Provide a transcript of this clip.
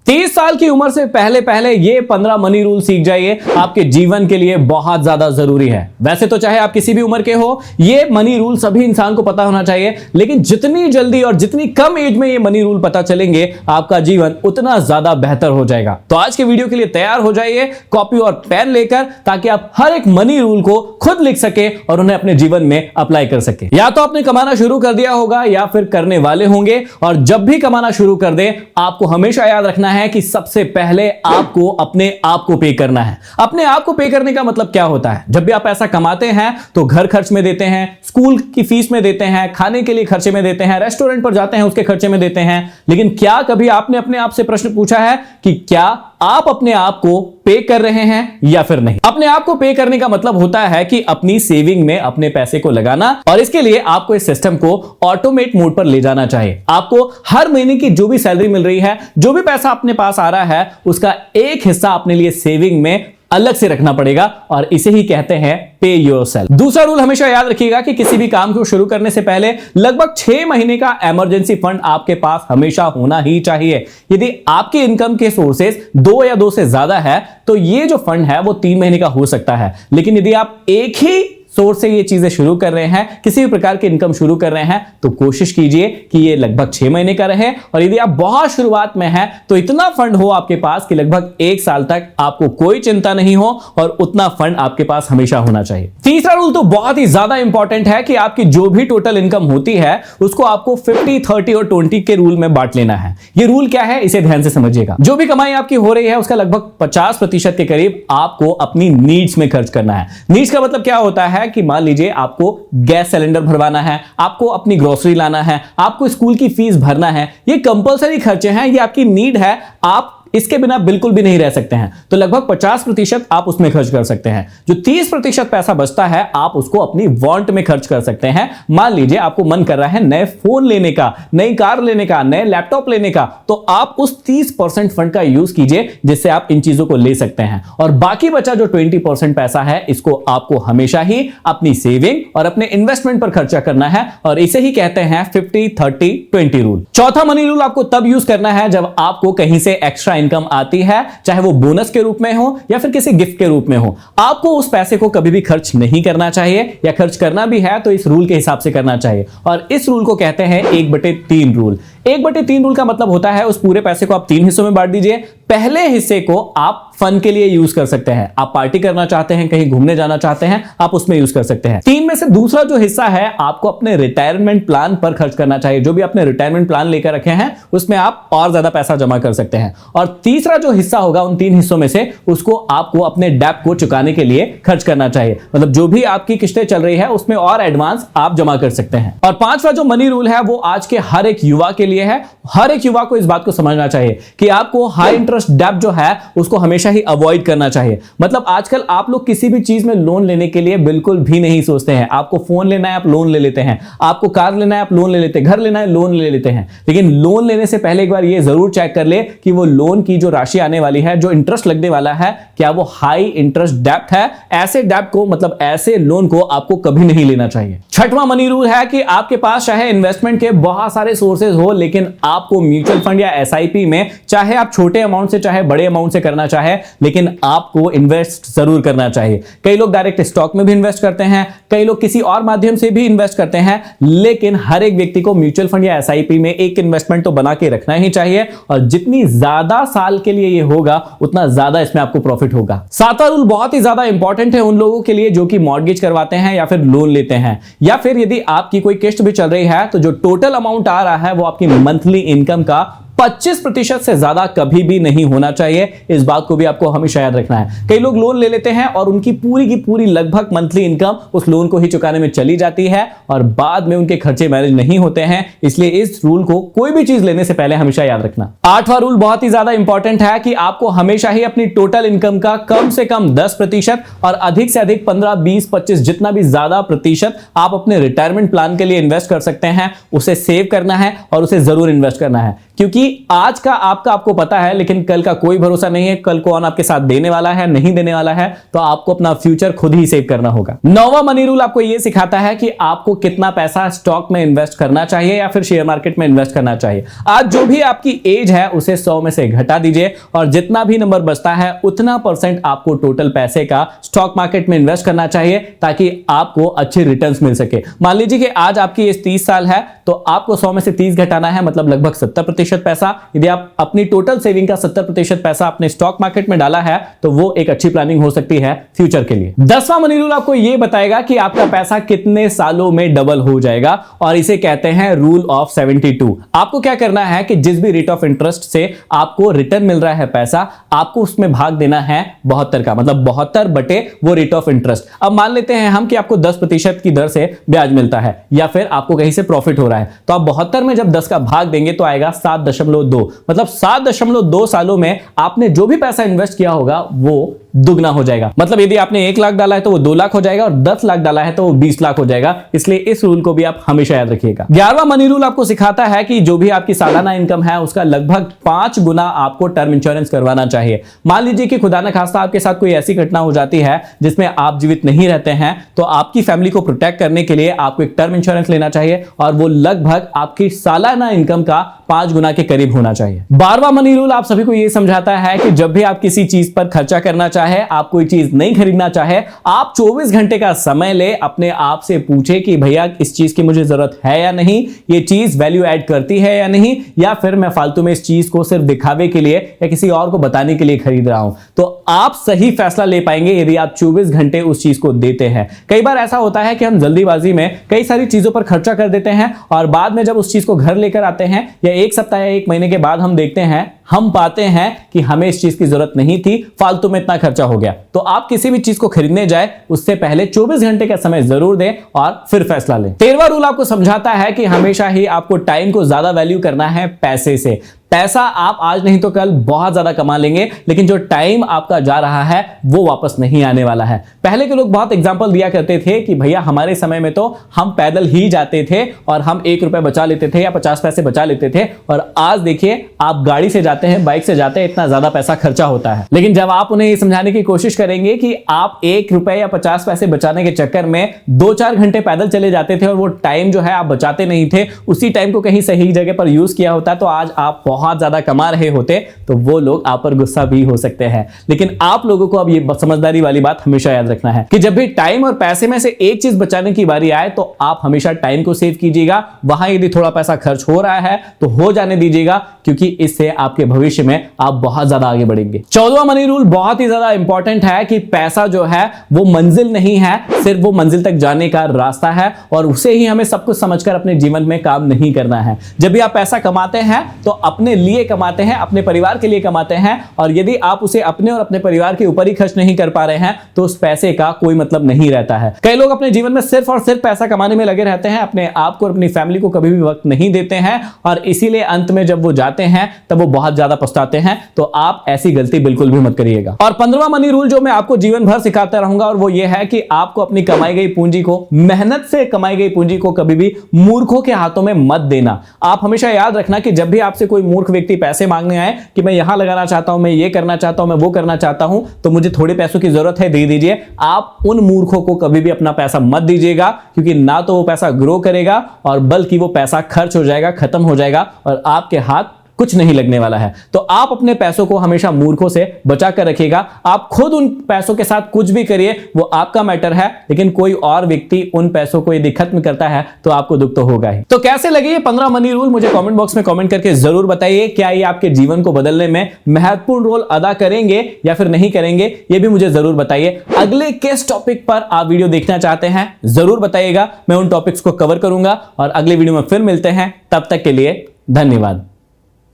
30 साल की उम्र से पहले पहले ये 15 मनी रूल सीख जाइए, आपके जीवन के लिए बहुत ज्यादा जरूरी है। वैसे तो चाहे आप किसी भी उम्र के हो, ये मनी रूल सभी इंसान को पता होना चाहिए, लेकिन जितनी जल्दी और जितनी कम एज में ये मनी रूल पता चलेंगे, आपका जीवन उतना ज्यादा बेहतर हो जाएगा। तो आज के वीडियो के लिए तैयार हो जाइए कॉपी और पेन लेकर, ताकि आप हर एक मनी रूल को खुद लिख सके और उन्हें अपने जीवन में अप्लाई कर सके। या तो आपने कमाना शुरू कर दिया होगा या फिर करने वाले होंगे, और जब भी कमाना शुरू कर दे, आपको हमेशा याद रखना है कि सबसे पहले आपको अपने आप को पे करना है। अपने आप को पे करने का मतलब क्या होता है? जब भी आप पैसा कमाते हैं तो घर खर्च में देते हैं, स्कूल की फीस में देते हैं, खाने के लिए खर्चे में देते हैं, रेस्टोरेंट पर जाते हैं उसके खर्चे में देते हैं। लेकिन क्या कभी आपने अपने आप से प्रश्न पूछा है कि क्या आप अपने आप को पे कर रहे हैं या फिर नहीं? अपने आप को पे करने का मतलब होता है कि अपनी सेविंग में अपने पैसे को लगाना, और इसके लिए आपको इस सिस्टम को ऑटोमेट मोड पर ले जाना चाहिए। आपको हर महीने की जो भी सैलरी मिल रही है, जो भी पैसा अपने पास आ रहा है, उसका एक हिस्सा अपने लिए सेविंग में अलग से रखना पड़ेगा, और इसे ही कहते हैं पे योरसेल्फ। दूसरा रूल हमेशा याद रखिएगा कि किसी भी काम को शुरू करने से पहले लगभग 6 महीने का इमरजेंसी फंड आपके पास हमेशा होना ही चाहिए। यदि आपके इनकम के सोर्सेज 2 या 2 से ज्यादा है, तो ये जो फंड है वो 3 महीने का हो सकता है। लेकिन यदि आप एक ही सोर्स से ये चीजें शुरू कर रहे हैं, किसी भी प्रकार की इनकम शुरू कर रहे हैं, तो कोशिश कीजिए कि ये लगभग 6 महीने का रहे। और यदि आप बहुत शुरुआत में हैं, तो इतना फंड हो आपके पास कि लगभग 1 साल तक आपको कोई चिंता नहीं हो, और उतना फंड आपके पास हमेशा होना चाहिए। तीसरा रूल तो बहुत ही ज्यादा इंपॉर्टेंट है कि आपकी जो भी टोटल इनकम होती है, उसको आपको 50, 30 और 20 के रूल में बांट लेना है। ये रूल क्या है, इसे ध्यान से समझिएगा। जो भी कमाई आपकी हो रही है, उसका लगभग 50% के करीब आपको अपनी नीड्स में खर्च करना है। नीड्स का मतलब क्या होता है कि मान लीजिए आपको गैस सिलेंडर भरवाना है, आपको अपनी ग्रोसरी लाना है, आपको स्कूल की फीस भरना है। ये कंपलसरी खर्चे हैं, ये आपकी नीड है, आप इसके बिना बिल्कुल भी नहीं रह सकते हैं। तो लगभग 50% आप उसमें खर्च कर सकते हैं। जो 30% पैसा बचता है, आप उसको अपनी वांट में खर्च कर सकते हैं। मान लीजिए आपको मन कर रहा है नए फोन लेने का, नई कार लेने का, नए लैपटॉप लेने का, तो आप उस 30% फंड का यूज कीजिए, जिससे आप इन चीजों को ले सकते हैं। और बाकी बचा जो 20% पैसा है, इसको आपको हमेशा ही अपनी सेविंग और अपने इन्वेस्टमेंट पर खर्चा करना है, और इसे ही कहते हैं 50, 30, 20 रूल। चौथा मनी रूल आपको तब यूज करना है जब आपको कहीं से एक्स्ट्रा इनकम आती है, चाहे वो बोनस के रूप में हो या फिर किसी गिफ्ट के रूप में हो। आपको उस पैसे को कभी भी खर्च नहीं करना चाहिए, या खर्च करना भी है तो इस रूल के हिसाब से करना चाहिए। और इस रूल को कहते हैं 1/3 रूल। 1/3 रूल का मतलब होता है उस पूरे पैसे को आप 3 हिस्सों में बांट दीजिए। पहले हिस्से को आप फन के लिए यूज कर सकते हैं, आप पार्टी करना चाहते हैं, कहीं घूमने जाना चाहते हैं, आप उसमें यूज कर सकते हैं। 3 में से दूसरा जो हिस्सा है, आपको अपने रिटायरमेंट प्लान पर खर्च करना चाहिए। जो भी आपने रिटायरमेंट प्लान लेकर रखे हैं, उसमें आप और ज्यादा पैसा जमा कर सकते हैं। और तीसरा जो हिस्सा होगा उन 3 हिस्सों में से, उसको आपको अपने डेब्ट को चुकाने के लिए खर्च करना चाहिए। मतलब जो भी आपकी किस्तें चल रही है, उसमें और एडवांस आप जमा कर सकते हैं। और 5वां जो मनी रूल है, वो आज के हर एक युवा के लिए है। हर एक युवा को इस बात को समझना चाहिए कि आपको हाई इंटरेस्ट डेब्ट जो है, उसको हमेशा ही अवॉइड करना चाहिए। मतलब आजकल आप लोग किसी भी चीज में लोन लेने के लिए बिल्कुल भी नहीं सोचते हैं। आपको फोन लेना है, आप लोन ले लेते हैं। आपको कार लेना है, आप लोन ले लेते हैं। घर लेना है, लोन ले लेते हैं। लेकिन लोन लेने से पहले एक बार ये जरूर चेक कर ले कि वो लोन की जो राशि आने वाली है, जो इंटरेस्ट लगने वाला है, क्या वो हाई इंटरेस्ट डेब्ट है। ऐसे डेब्ट को, मतलब ऐसे लोन को आपको कभी नहीं लेना चाहिए। 6वां मनी रूल है कि आपके पास चाहे इन्वेस्टमेंट के बहुत सारे सोर्सेज हो, लेकिन आपको म्यूचुअल फंड या एसआईपी में, चाहे आप छोटे अमाउंट से चाहे बड़े अमाउंट से करना चाहे, लेकिन आपको इन्वेस्ट जरूर करना चाहिए। कई लोग डायरेक्ट स्टॉक में भी इन्वेस्ट करते हैं, कई लोग किसी और माध्यम से भी इन्वेस्ट करते हैं, लेकिन हर एक व्यक्ति को म्यूचुअल फंड या एसआईपी में एक इन्वेस्टमेंट तो बना के रखना ही चाहिए। और जितनी ज्यादा साल के लिए ये होगा, उतना ज्यादा इसमें आपको प्रॉफिट होगा। 7वां रूल बहुत ही ज्यादा इंपॉर्टेंट है उन लोगों के लिए जो कि मॉर्गेज करवाते हैं या फिर लोन लेते हैं, या फिर यदि आपकी कोई किस्त भी चल रही है, तो जो टोटल अमाउंट आ रहा है, वो आपकी मंथली इनकम का 25% से ज्यादा कभी भी नहीं होना चाहिए। इस बात को भी आपको हमेशा याद रखना है। कई लोग लोन ले लेते हैं और उनकी पूरी की पूरी लगभग मंथली इनकम उस लोन को ही चुकाने में चली जाती है, और बाद में उनके खर्चे मैनेज नहीं होते हैं। इसलिए इस रूल को कोई भी चीज लेने से पहले हमेशा याद रखना। 8वां रूल बहुत ही ज्यादा इंपॉर्टेंट है कि आपको हमेशा ही अपनी टोटल इनकम का कम से कम 10% और अधिक से अधिक 15, 20, 25 जितना भी ज्यादा प्रतिशत आप अपने रिटायरमेंट प्लान के लिए इन्वेस्ट कर सकते हैं, उसे सेव करना है और उसे जरूर इन्वेस्ट करना है। क्योंकि आज का आपको पता है, लेकिन कल का कोई भरोसा नहीं है, कल कौन आपके साथ देने वाला है नहीं देने वाला है। तो आपको अपना फ्यूचर खुद ही सेव करना होगा। 9वां मनी रूल आपको यह सिखाता है कि आपको कितना पैसा स्टॉक में इन्वेस्ट करना चाहिए या फिर शेयर मार्केट में इन्वेस्ट करना चाहिए। आज जो भी आपकी एज है उसे 100 में से घटा दीजिए और जितना भी नंबर बचता है उतना % आपको टोटल पैसे का स्टॉक मार्केट में इन्वेस्ट करना चाहिए, ताकि आपको अच्छे रिटर्न्स मिल सके। मान लीजिए कि आज आपकी एज 30 साल है, तो आपको 100 में से 30 घटाना है, मतलब लगभग 70% पैसा। यदि आप अपनी टोटल सेविंग का 70% पैसा अपने स्टॉक मार्केट में डाला है तो वो एक अच्छी प्लानिंग हो सकती है फ्यूचर के लिए। 10वां मनी रूल आपको यह बताएगा कि आपका पैसा कितने सालों में डबल हो जाएगा, और इसे कहते हैं रूल ऑफ 72। आपको क्या करना है कि जिस भी रेट ऑफ इंटरेस्ट से आपको रिटर्न मिल रहा है पैसा, आपको उसमें भाग देना है 72 का, मतलब 72 बटे वो रेट ऑफ इंटरेस्ट। अब मान लेते हैं हम कि आपको 10% की दर से ब्याज मिलता है या फिर आपको कहीं से प्रॉफिट हो रहा है, तो आप 72 में जब 10 का भाग देंगे तो आएगा 7.2, मतलब 7.2 सालों में आपने जो भी पैसा इन्वेस्ट किया होगा वो दुगना हो जाएगा। मतलब यदि आपने 1 लाख डाला है तो वो 2 लाख हो जाएगा और 10 लाख डाला है तो वो 20 लाख हो जाएगा। इसलिए इस रूल को भी आप हमेशा याद रखिएगा। 11वां मनी रूल आपको सिखाता है कि जो भी आपकी सालाना इनकम है उसका लगभग 5 गुना आपको टर्म इंश्योरेंस करवाना चाहिए। मान लीजिए कि खुदा न खास्ता आपके साथ कोई ऐसी घटना हो जाती है जिसमें आप जीवित नहीं रहते हैं, तो आपकी फैमिली को प्रोटेक्ट करने के लिए आपको एक टर्म इंश्योरेंस लेना चाहिए और वो लगभग आपकी सालाना इनकम का 5 गुना के करीब होना चाहिए। 12वां मनी रूल आप सभी को यह समझाता है कि जब भी आप किसी चीज पर खर्चा करना चाहे, आप कोई चीज नहीं खरीदना चाहे, आप 24 घंटे का समय ले, अपने आप से पूछे कि भैया इस चीज की मुझे जरूरत है या नहीं, ये चीज वैल्यू ऐड करती है या नहीं, या फिर मैं फालतू में इस चीज को सिर्फ दिखावे के लिए या किसी और को बताने के लिए खरीद रहा हूं। तो आप सही फैसला ले पाएंगे यदि आप 24 घंटे उस चीज को देते हैं। कई बार ऐसा होता है कि हम जल्दीबाजी में कई सारी चीजों पर खर्चा कर देते हैं और बाद में जब उस चीज को घर लेकर आते हैं या 1 सप्ताह या 1 महीने के बाद हम देखते हैं, हम पाते हैं कि हमें इस चीज की जरूरत नहीं थी, फालतू में इतना खर्चा हो गया। तो आप किसी भी चीज को खरीदने जाए उससे पहले 24 घंटे का समय जरूर दें और फिर फैसला लें। 13वां रूल आपको समझाता है कि हमेशा ही आपको टाइम को ज्यादा वैल्यू करना है पैसे से। पैसा आप आज नहीं तो कल बहुत ज्यादा कमा लेंगे, लेकिन जो टाइम आपका जा रहा है वो वापस नहीं आने वाला है। पहले के लोग बहुत एग्जांपल दिया करते थे कि भैया हमारे समय में तो हम पैदल ही जाते थे और हम 1 रुपए बचा लेते थे या 50 पैसे बचा लेते थे, और आज देखिए आप गाड़ी से जाते हैं, बाइक से जाते हैं, इतना ज्यादा पैसा खर्चा होता है। लेकिन जब आप उन्हें ये समझाने की कोशिश करेंगे कि आप 1 रुपए या 50 पैसे बचाने के चक्कर में 2-4 घंटे पैदल चले जाते थे और वो टाइम जो है आप बचाते नहीं थे, उसी टाइम को कहीं सही जगह पर यूज किया होता तो आज आप बहुत ज्यादा कमा रहे होते, तो वो लोग आप पर गुस्सा भी हो सकते हैं। लेकिन आप लोगों को अब ये समझदारी वाली बात हमेशा याद रखना है कि जब भी टाइम और पैसे में से एक चीज बचाने की बारी आए तो आप हमेशा टाइम को सेव कीजिएगा। वहां यदि थोड़ा पैसा खर्च हो रहा है तो हो जाने दीजिएगा, क्योंकि इससे आपके भविष्य में आप बहुत ज्यादा आगे बढ़ेंगे। 14वां मनी रूल बहुत ही ज्यादा इंपॉर्टेंट है कि पैसा जो है वो मंजिल नहीं है, सिर्फ वो मंजिल तक जाने का रास्ता है, और उसे ही हमें सब कुछ समझकर अपने जीवन में काम नहीं करना है। जब भी आप पैसा कमाते हैं तो अपने लिए कमाते हैं, अपने परिवार के लिए कमाते हैं, और यदि आप उसे अपने और अपने परिवार के ऊपर ही खर्च नहीं कर पा रहे हैं तो उस पैसे का कोई मतलब नहीं रहता है। कई लोग अपने जीवन में सिर्फ और सिर्फ पैसा कमाने में लगे रहते हैं, अपने आप को और अपनी फैमिली को कभी भी वक्त नहीं देते हैं, और इसीलिए अंत में जब वो जाते हैं तब वो बहुत ज्यादा पछताते हैं। तो आप ऐसी गलती बिल्कुल भी मत करिएगा। और 15वां मनी रूल जो मैं आपको जीवन भर सिखाता रहूंगा, और वो ये है कि आपको अपनी कमाई गई पूंजी को, मेहनत से कमाई गई पूंजी को कभी भी मूर्खों के हाथों में मत देना। आप हमेशा याद रखना कि जब भी आपसे कोई मूर्ख व्यक्ति पैसे मांगने आए कि मैं यहां लगाना चाहता हूं, मैं ये करना चाहता हूं, मैं वो करना चाहता हूं, तो मुझे थोड़े पैसों की जरूरत है, दे दीजिए। आप उन मूर्खों को कभी भी अपना पैसा मत दीजिएगा, क्योंकि ना तो वो पैसा ग्रो करेगा और बल्कि वो पैसा खर्च हो जाएगा, खत्म हो जाएगा, और आपके हाथ कुछ नहीं लगने वाला है। तो आप अपने पैसों को हमेशा मूर्खों से बचा कर रखिएगा। आप खुद उन पैसों के साथ कुछ भी करिए, वो आपका मैटर है, लेकिन कोई और व्यक्ति उन पैसों को यदि खत्म करता है तो आपको दुख तो होगा ही। तो कैसे लगे ये 15 मनी रूल, मुझे कमेंट बॉक्स में कमेंट करके जरूर बताइए। क्या ये आपके जीवन को बदलने में महत्वपूर्ण रोल अदा करेंगे या फिर नहीं करेंगे, ये भी मुझे जरूर बताइए। अगले किस टॉपिक पर आप वीडियो देखना चाहते हैं जरूर बताइएगा, मैं उन टॉपिक्स को कवर करूंगा, और अगले वीडियो में फिर मिलते हैं। तब तक के लिए धन्यवाद।